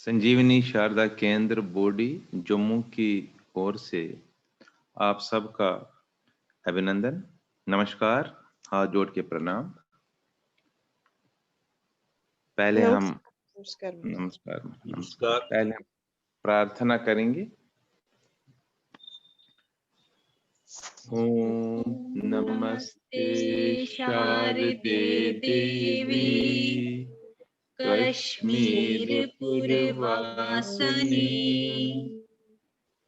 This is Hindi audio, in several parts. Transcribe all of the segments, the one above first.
संजीवनी शारदा केंद्र बोडी जम्मू की ओर से आप सबका अभिनंदन, नमस्कार, हाथ जोड़ के प्रणाम। पहले हम नमस्कार पहले हम प्रार्थना करेंगे। ओम नमस्ते शारदे देवी कश्मीर पुरवासिनी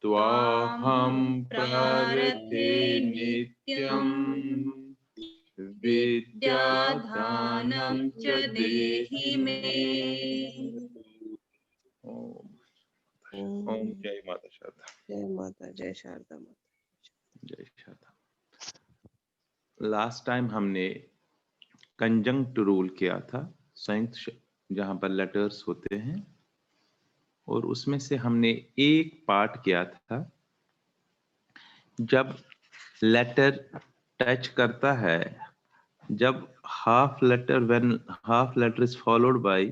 त्वाहं प्रार्थे नित्यं विद्यादानं च देहि मे। ओम जय माता शारदा। जय माता, जय शारदा माता, जय शारदा। लास्ट टाइम हमने कंजंक्ट रूल किया था, संयुक्त जहां पर लेटर्स होते हैं, और उसमें से हमने एक पार्ट किया था जब लेटर टच करता है, जब half letter when half letter is followed by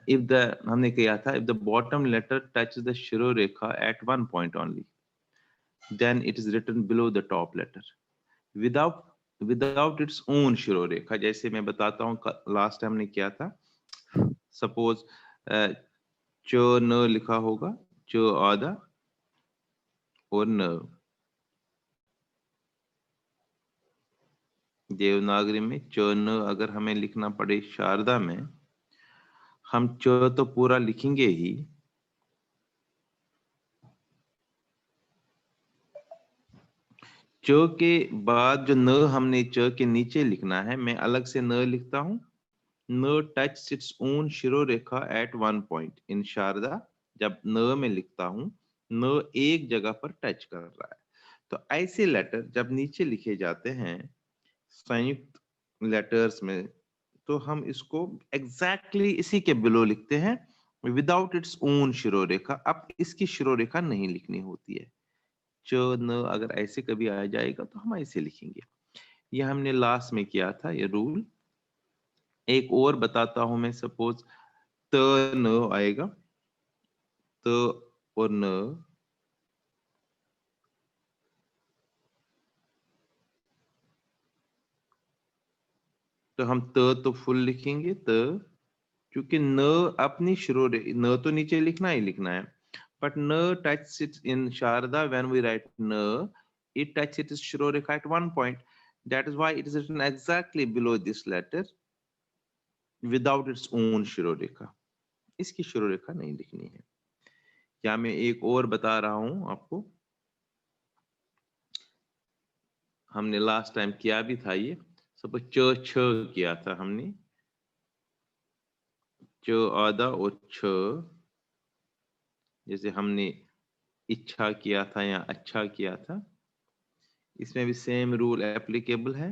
if the हमने किया था if the bottom letter touches the शिरोरेखा at one point only, then it is written below the top letter without its own शिरोरेखा। जैसे मैं बताता हूँ, लास्ट टाइम हमने किया था, सपोज च न लिखा होगा, च आधा और न। देवनागरी में च न अगर हमें लिखना पड़े शारदा में, हम च तो पूरा लिखेंगे ही, च के बाद जो न हमने च के नीचे लिखना है, मैं अलग से न लिखता हूं। न टच इट्स ओन शिरोरेखा at one point in Sharada. जब न में लिखता हूं, न एक जगह पर टच कर रहा है। तो ऐसे लेटर जब नीचे लिखे जाते हैं संयुक्त लेटर्स में, तो हम इसको एग्जैक्टली इसी के बिलो लिखते हैं, विदाउट इट्स ओन शिरोरेखा। अब इसकी शिरोरेखा नहीं लिखनी होती है। च न अगर ऐसे कभी आ जाएगा तो हम ऐसे लिखेंगे। ये हमने लास्ट में किया था ये रूल। एक और बताता हूं मैं, सपोज त न आएगा, त और न, तो हम त तो फुल लिखेंगे त, क्योंकि न अपनी शुरू न तो नीचे लिखना ही लिखना है, बट न touch it in Sharada when we write न, it touches its shirorekha at one point. That is why it is written exactly below this letter without its own shirorekha. इसकी शिरोरेखा नहीं लिखनी है। क्या मैं एक और बता रहा हूं आपको, हमने लास्ट टाइम किया भी था ये, सपोज च छ किया था हमने, च आधा और छ, जैसे हमने इच्छा किया था या अच्छा किया था, इसमें भी सेम रूल एप्लीकेबल है।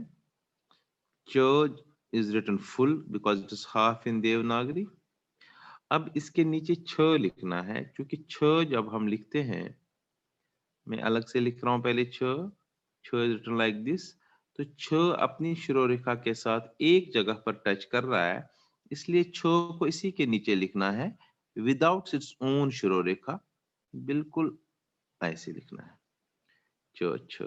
च is written full because it is half in Devanagari. अब इसके नीचे छ लिखना है, क्योंकि छ जब हम लिखते हैं, मैं अलग से लिख रहा हूं पहले छ इज रिटन लाइक दिस, तो छ अपनी शिरोरेखा के साथ एक जगह पर टच कर रहा है, इसलिए छ को इसी के नीचे लिखना है विदाउट इट्स ओन शिरोरेखा। बिल्कुल ऐसे लिखना है च छ,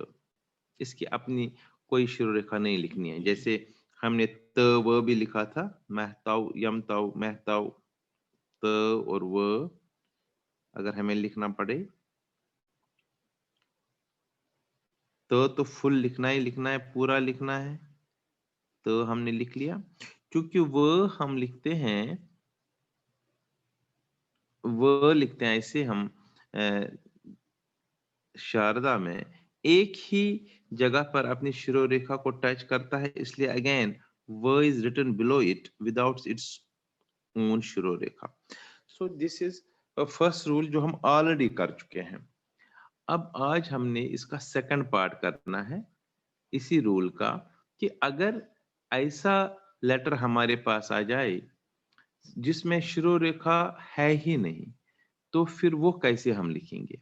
इसकी अपनी कोई शिरोरेखा नहीं लिखनी है। जैसे हमने त व भी लिखा था, महताऊ यमताऊ महताऊ, त और व अगर हमें लिखना पड़े तो फुल लिखना ही लिखना है, पूरा लिखना है। तो हमने लिख लिया, क्योंकि वो हम लिखते हैं, वो लिखते हैं ऐसे हम शारदा में एक ही जगह पर अपनी शिरोरेखा को टच करता है, इसलिए अगेन वो is written below it without its own शिरोरेखा। So this is first rule जो हम ऑलरेडी कर चुके हैं। अब आज हमने इसका सेकंड पार्ट करना है इसी रूल का, कि अगर ऐसा लेटर हमारे पास आ जाए जिसमें शिरोरेखा है ही नहीं, तो फिर वो कैसे हम लिखेंगे।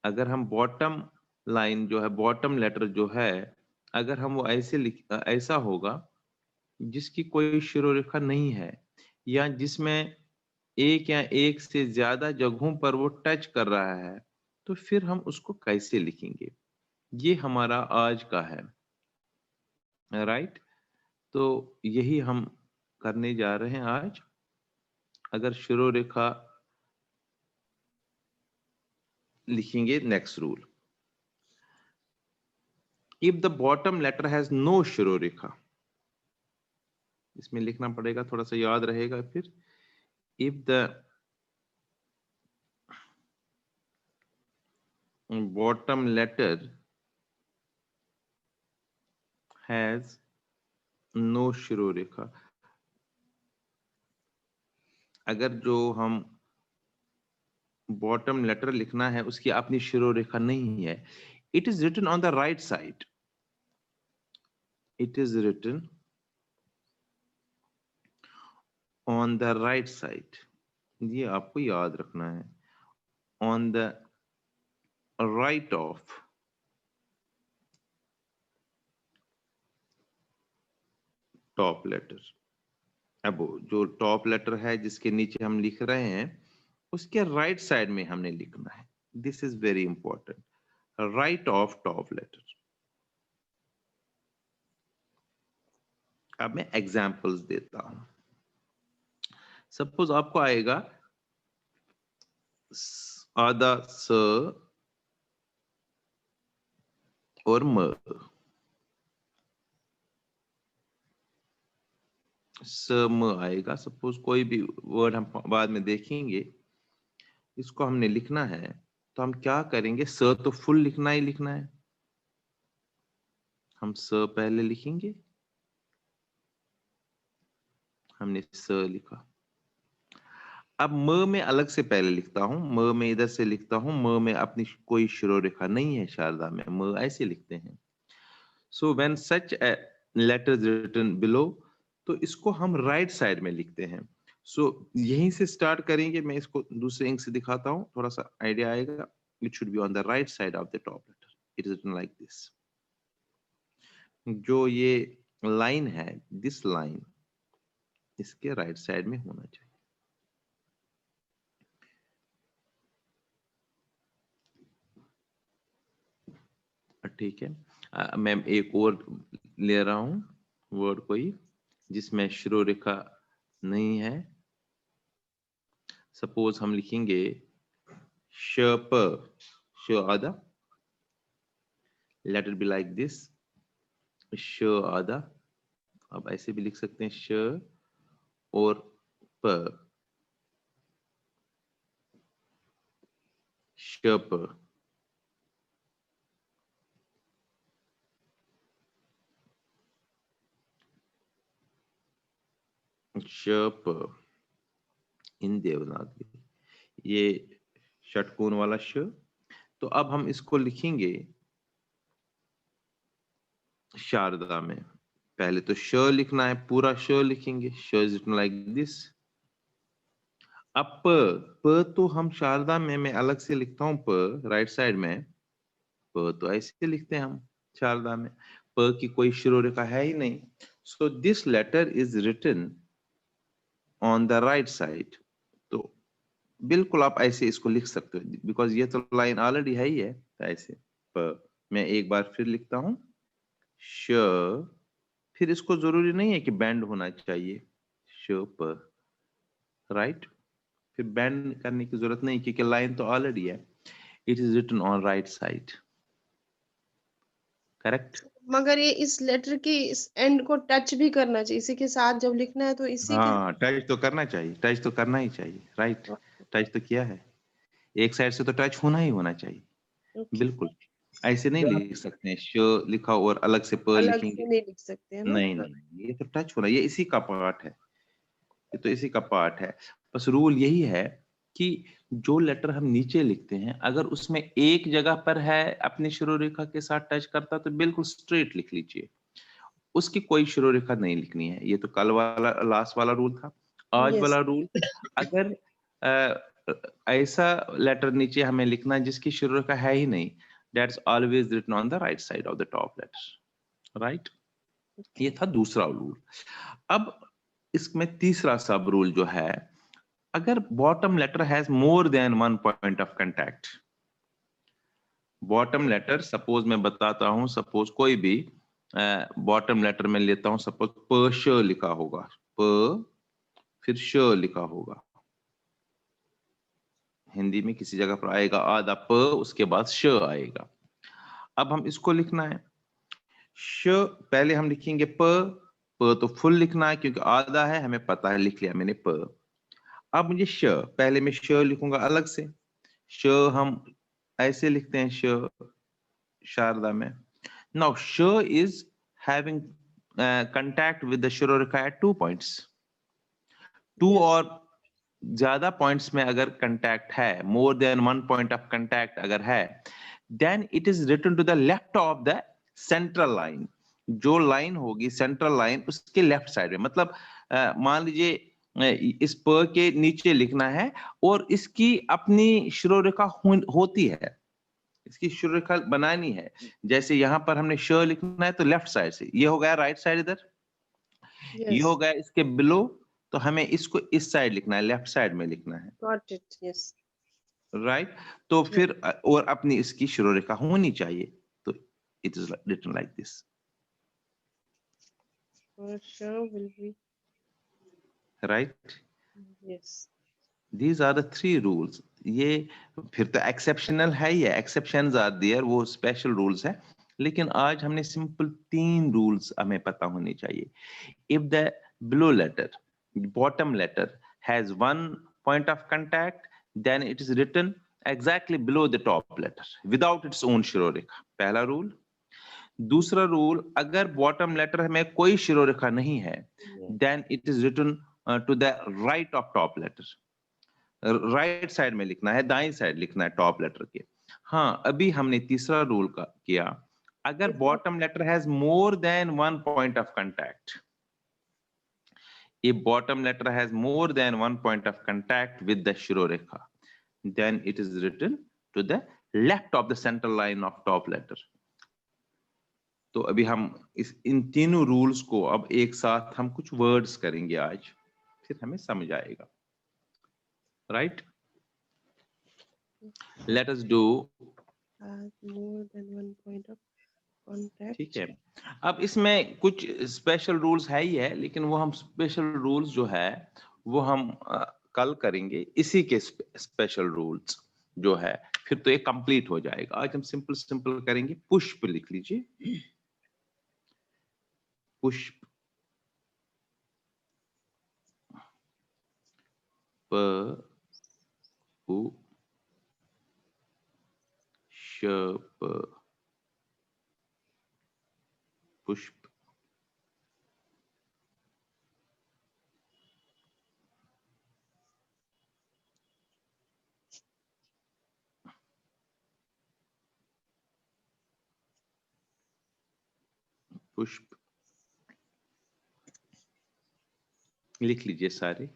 अगर हम बॉटम लाइन जो है, बॉटम लेटर जो है, अगर हम वो ऐसा होगा जिसकी कोई शिरोरेखा नहीं है, या जिसमें एक या एक से ज्यादा जगहों पर वो टच कर रहा है, तो फिर हम उसको कैसे लिखेंगे? ये हमारा आज का है, राइट? तो यही हम करने जा रहे हैं आज। अगर शिरोरेखा लिखेंगे, next rule, if the bottom letter has no शिरोरेखा, इसमें लिखना पड़ेगा, थोड़ा सा याद रहेगा फिर। If the bottom letter has no शिरोरेखा, अगर जो हम बॉटम लेटर लिखना है उसकी अपनी शिरोरेखा नहीं है, it is written on the right side, it is written on the right side, ये आपको याद रखना है, on the right of top letter. अब जो टॉप लेटर है जिसके नीचे हम लिख रहे हैं, उसके राइट साइड में हमने लिखना है। This is very important, right of top letter. अब मैं एग्जांपल्स देता हूं। सपोज आपको आएगा आधा स और म, स म आएगा। सपोज कोई भी वर्ड हम बाद में देखेंगे, इसको हमने लिखना है, तो हम क्या करेंगे? स तो फुल लिखना ही लिखना है, हम स पहले लिखेंगे, हमने स लिखा। अब म में अलग से पहले लिखता हूं, म में इधर से लिखता हूं, म में अपनी कोई शिरोरेखा नहीं है शारदा में, म ऐसे लिखते हैं। So when such a letter is written below, तो इसको हम राइट साइड में लिखते हैं। सो यहीं से स्टार्ट करेंगे, मैं इसको दूसरे इंक से दिखाता हूं, थोड़ा सा आइडिया आएगा। It should be on the right side of the top letter, it is written like this. जो ये लाइन है, दिस लाइन इसके राइट साइड में होना चाहिए। ठीक है। मैं एक और ले रहा हूं वर्ड कोई जिसमें शिरोरेखा नहीं है। सपोज हम लिखेंगे श प, श आधा, let it be like this, श आधा। अब ऐसे भी लिख सकते हैं, श और प, श प। श प इन देवनागरी, ये षटकोण वाला श। तो अब हम इसको लिखेंगे शारदा में। पहले तो श लिखना है, पूरा श लिखेंगे, श इज रिटन लाइक दिस। अब प, प तो हम शारदा में मैं अलग से लिखता हूं, प राइट साइड में, प तो ऐसे लिखते हैं हम शारदा में, प की कोई शिरोरेखा है ही नहीं। So this letter is written on the right side. तो बिल्कुल आप ऐसे इसको लिख सकते हो, बिकॉज ये तो लाइन ऑलरेडी है ही है। तो ऐसे प, मैं एक बार फिर लिखता हूं श, फिर इसको जरूरी नहीं है कि बैंड होना चाहिए, श प, राइट। फिर बैंड करने की जरूरत नहीं क्योंकि लाइन तो ऑलरेडी है। It is written on right side, correct. मगर ये इस लेटर के इस एंड को टच भी करना चाहिए, इसी के साथ जब लिखना है तो इसी के। हाँ, टच तो करना चाहिए, टच तो करना ही चाहिए, राइट। टच तो किया है, एक साइड से तो टच होना ही होना चाहिए, ओके, बिल्कुल। ऐसे नहीं लिख सकते हैं श लिखा और अलग से प अलग लिखेंगे, से नहीं लिख सकते है ना। नहीं हाँ, नहीं, ये तो टच होना, ये इसी का पार्ट है, ये तो इसी का पार्ट है। बस रूल यही है कि जो लेटर हम नीचे लिखते हैं, अगर उसमें एक जगह पर है अपनी शिरोरेखा के साथ टच करता, तो बिल्कुल स्ट्रेट लिख लीजिए, उसकी कोई शिरोरेखा नहीं लिखनी है। ये तो कल वाला लास्ट वाला रूल था। आज यस। वाला रूल, अगर ऐसा लेटर नीचे हमें लिखना है जिसकी शिरोरेखा है ही नहीं, that's always written on the right side of the top letter, right. ये था दूसरा रूल। अब इसमें तीसरा सब रूल जो है, अगर bottom letter has more than one point of contact, bottom letter suppose मैं बताता हूं, सपोज कोई भी बॉटम लेटर में लेता हूं, सपोज प श लिखा होगा, प फिर श लिखा होगा, हिंदी में किसी जगह पर आएगा आधा प, उसके बाद श आएगा। अब हम इसको लिखना है, श पहले हम लिखेंगे प तो फुल लिखना है क्योंकि आधा है, हमें पता है, लिख लिया मैंने प। अब मुझे श, पहले मैं श लिखूंगा अलग से, श हम ऐसे लिखते हैं श शारदा में। नाउ श is having contact with the शिरोरेखा at 2 points, 2 Yes. और ज्यादा पॉइंट्स में अगर कंटैक्ट है, more than 1 point of contact अगर है, then it is written to the left of the central line. जो लाइन होगी सेंट्रल लाइन उसके लेफ्ट साइड में, मतलब मान लीजिए इस प के नीचे लिखना है और इसकी अपनी शिरोरेखा होती है, इसकी शिरोरेखा बनानी है। जैसे यहाँ पर हमने श लिखना है तो लेफ्ट साइड से, ये हो गया राइट साइड इधर, ये हो Yes. गया इसके बिलो, तो हमें इसको इस साइड लिखना है, लेफ्ट साइड में लिखना है, Got it. Yes. राइट। तो Yes. फिर और अपनी इसकी शिरोरेखा होनी चाहिए, तो it is written like this, For sure will be. Right. Yes. These are the 3 rules. ये फिर तो एक्सेप्शनल है, ये एक्सेप्शंस आर देयर, वो स्पेशल रूल्स है, लेकिन आज हमने सिंपल 3 रूल्स हमें पता होने चाहिए। If the below letter, bottom letter has 1 point of contact, then it is written exactly below the top letter without its own शिरोरेखा, पहला रूल। दूसरा रूल, अगर बॉटम लेटर में कोई शिरोरेखा नहीं है, Yeah. then it is written to the right of top letter, right side में लिखना है, दाईं साइड लिखना है टॉप लेटर के। हाँ, अभी हमने तीसरा रूल का किया, अगर bottom letter has more than 1 point of contact, if bottom letter has more than 1 point of contact with the shirorekha, then it is written to the left of the central line of top letter। तो अभी हम इन तीनों रूल्स को अब एक साथ हम कुछ वर्ड्स करेंगे आज, फिर हमें समझ आएगा, right. Let us do, Has more than 1 point of contact. ठीक है। अब इसमें कुछ स्पेशल रूल्स है ही है, लेकिन वो हम स्पेशल रूल्स जो है वो हम कल करेंगे, इसी के स्पेशल रूल्स जो है, फिर तो ये कंप्लीट हो जाएगा। आज हम सिंपल सिंपल करेंगे। पुष्प लिख लीजिए, पुष्प, प पु श प, पुष्प। पुष्प लिख लीजिए सारे।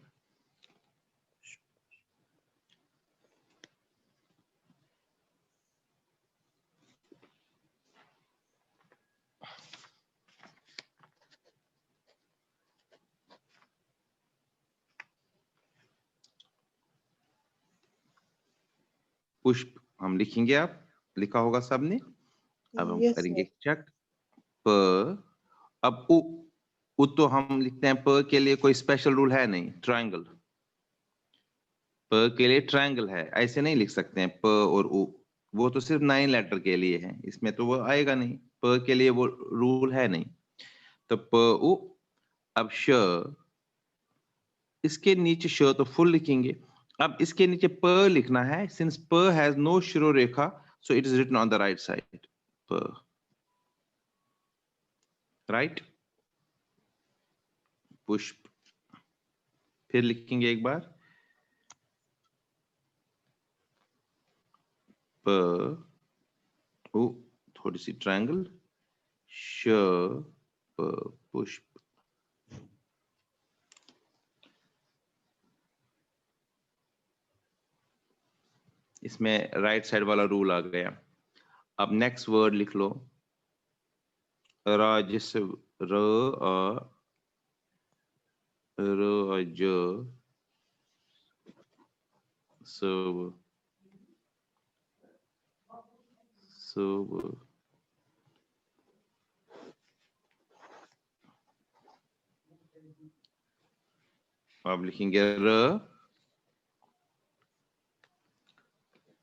पुष्प हम लिखेंगे, आप लिखा होगा सबने। अब हम Yes, करेंगे sir. चेक। प, अब उ तो हम लिखते हैं, प के लिए कोई स्पेशल रूल है नहीं, ट्रायंगल, प के लिए ट्रायंगल है, ऐसे नहीं लिख सकते हैं प और उ, वो तो सिर्फ 9 लेटर के लिए है, इसमें तो वो आएगा नहीं, प के लिए वो रूल है नहीं। तो प उ, अब श, इसके नीचे श तो फुल लिखेंगे, अब इसके नीचे प लिखना है, सिंस प हैज नो शिरोरेखा, so it is written on the right side, प, राइट। पुष्प, फिर लिखेंगे एक बार, प उ, थोड़ी सी ट्रायंगल, श प, पुष्प। इसमें राइट साइड वाला रूल आ गया। अब नेक्स्ट वर्ड लिख लो, राजस्व, र अ ज serve, serve. आप लिखेंगे र,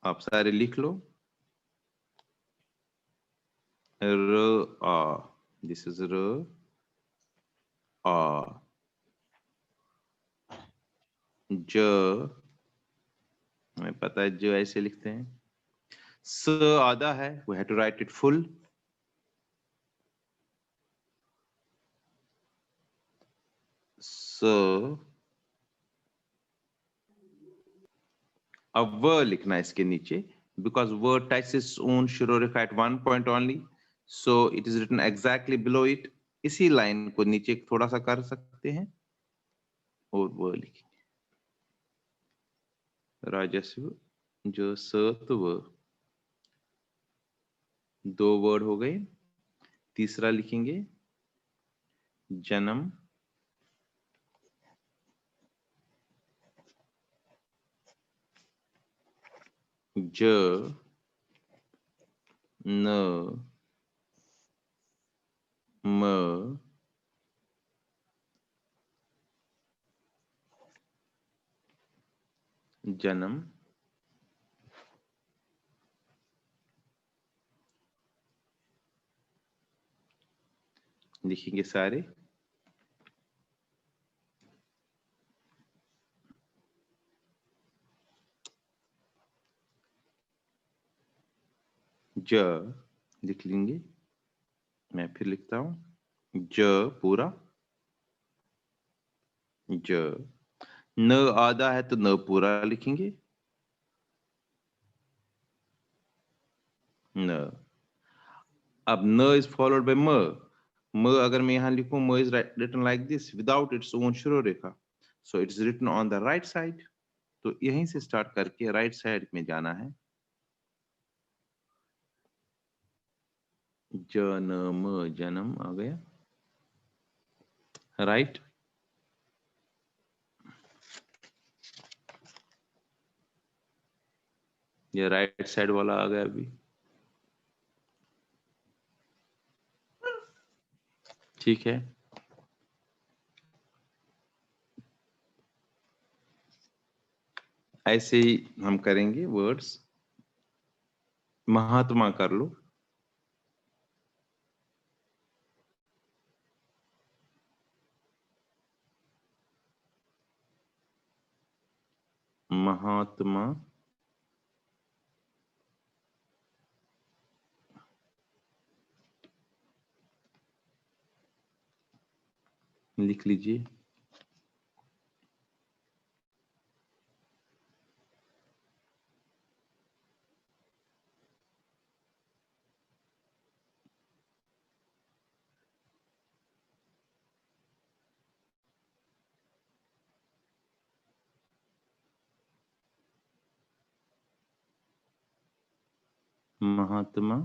आप सारे लिख लो, र आ, दिस इज र आ, ज, हमें पता है जो ऐसे लिखते हैं, स आधा है, we have to write it full, स, अब व लिखना है इसके नीचे, because word touches its own शिरोरेखा at one point only, so it is written exactly below it. इसी लाइन को नीचे थोड़ा सा कर सकते हैं और व लिखेंगे, राजस्व जो सत्व, दो वर्ड हो गए। तीसरा लिखेंगे जन्म, ज न म जन्म, लिखेंगे सारे, ज लिख लेंगे, मैं फिर लिखता हूं, ज पूरा, ज, न आधा है तो न पूरा लिखेंगे, न, अब न इज फॉलोड बाय म, म अगर मैं यहां लिखूं, म is written like this without its own शिरोरेखा, so it is written on the right side, तो यहीं से स्टार्ट करके राइट साइड में जाना है, जन्म, जन्म आ गया, राइट, ये राइट साइड वाला आ गया अभी, ठीक है। ऐसे ही हम करेंगे वर्ड्स, महात्मा कर लो, महात्मा, लिख लीजिए, महात्मा,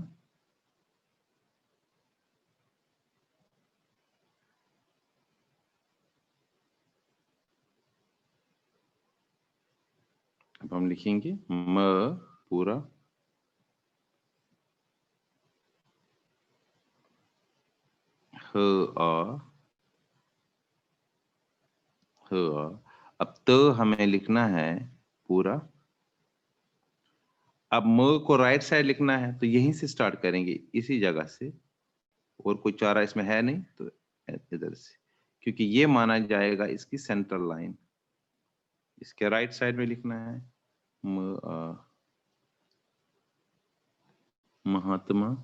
अब हम लिखेंगे म पूरा, ह आ, ह आ, अब त हमें लिखना है पूरा, अब म को राइट साइड लिखना है तो यहीं से स्टार्ट करेंगे, इसी जगह से, और कोई चारा इसमें है नहीं तो इधर से, क्योंकि ये माना जाएगा इसकी सेंट्रल लाइन, इसके राइट साइड में लिखना है म आ, महात्मा,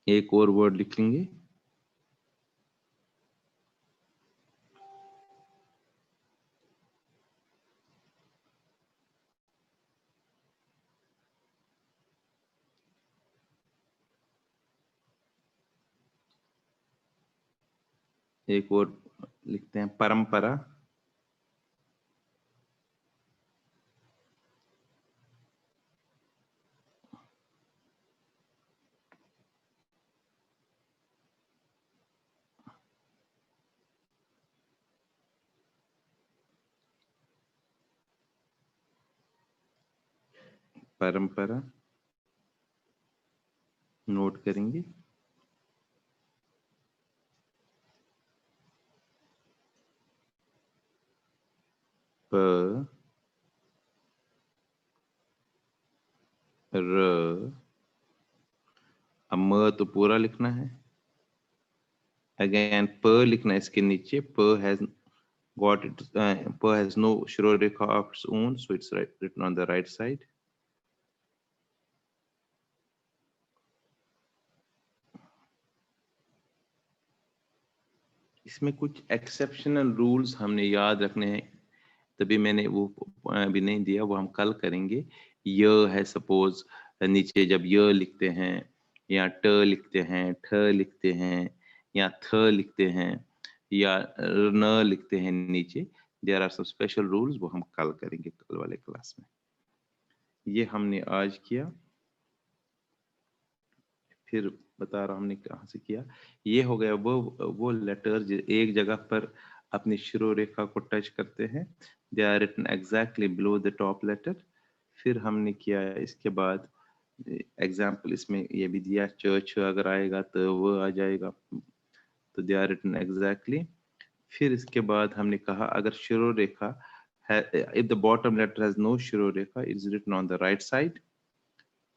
एक और वर्ड लिख लेंगे, एक और लिखते हैं परंपरा, परंपरा नोट करेंगे। प र, अब म तो पूरा लिखना है, अगेन प लिखना है इसके नीचे। प has got it, P has no Shiroreka of its own, so it's written on the right side. इसमें कुछ एक्सेप्शनल रूल्स हमने याद रखने हैं, तभी मैंने वो अभी नहीं दिया, वो हम कल करेंगे। य है सपोज, नीचे जब य लिखते हैं या ट लिखते हैं, ठ लिखते हैं या थ लिखते हैं या न लिखते हैं नीचे, there are some special rules, वो हम कल करेंगे कल वाले क्लास में। ये हमने आज किया, फिर बता रहा हमने कहाँ से किया। ये हो गया वो लेटर एक जगह पर अपनी शिरो रेखा को टच करते हैं, they are written exactly below the top letter. फिर हमने किया इसके बाद एग्जाम्पल, इसमें ये भी दिया, च अगर आएगा तो वो आ जाएगा, तो दे आर रिटन एग्जैक्टली। फिर इसके बाद हमने कहा अगर शिरो रेखा है, if the bottom letter has no शिरो रेखा, it is written on the right side.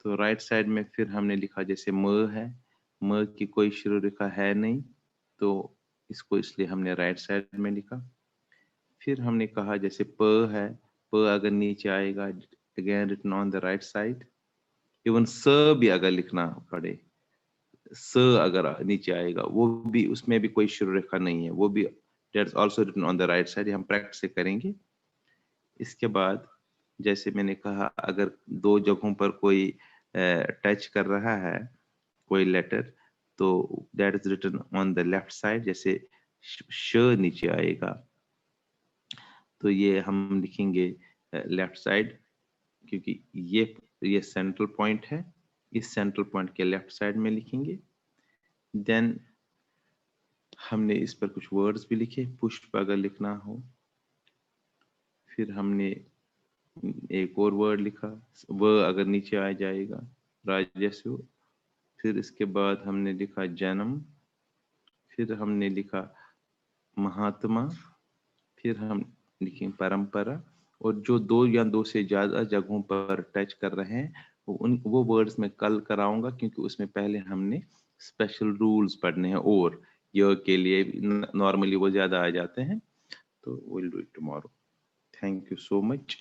तो राइट साइड में फिर हमने लिखा जैसे म है, म की कोई शिरो रेखा है नहीं, तो इसको इसलिए हमने राइट साइड में लिखा। फिर हमने कहा जैसे प है, प अगर नीचे आएगा, again written on the right side. Even स भी अगर लिखना पड़े, स अगर नीचे आएगा, वो भी, उसमें भी कोई शिरो रेखा नहीं है, वो भी that's also written on the right side. हम प्रैक्टिस से करेंगे। इसके बाद जैसे मैंने कहा अगर दो जगहों पर कोई टच कर रहा है कोई लेटर, तो that is written on the left side. जैसे श नीचे आएगा तो ये हम लिखेंगे लेफ्ट साइड, क्योंकि ये सेंट्रल पॉइंट है, इस सेंट्रल पॉइंट के लेफ्ट साइड में लिखेंगे। देन हमने इस पर कुछ वर्ड्स भी लिखे, पुष्प अगर लिखना हो। फिर हमने एक और वर्ड लिखा, वो अगर नीचे आ जाएगा, राजस्व। फिर इसके बाद हमने लिखा जन्म, फिर हमने लिखा महात्मा, फिर हम लिखें परंपरा। और जो दो या दो से ज्यादा जगहों पर टच कर रहे हैं, वो वर्ड्स मैं कल कराऊंगा, क्योंकि उसमें पहले हमने स्पेशल रूल्स पढ़ने हैं, और य के लिए नॉर्मली वो ज्यादा आ जाते हैं, तो will do it tomorrow. Thank you so much,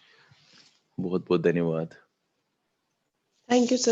बहुत बहुत धन्यवाद। Thank you sir.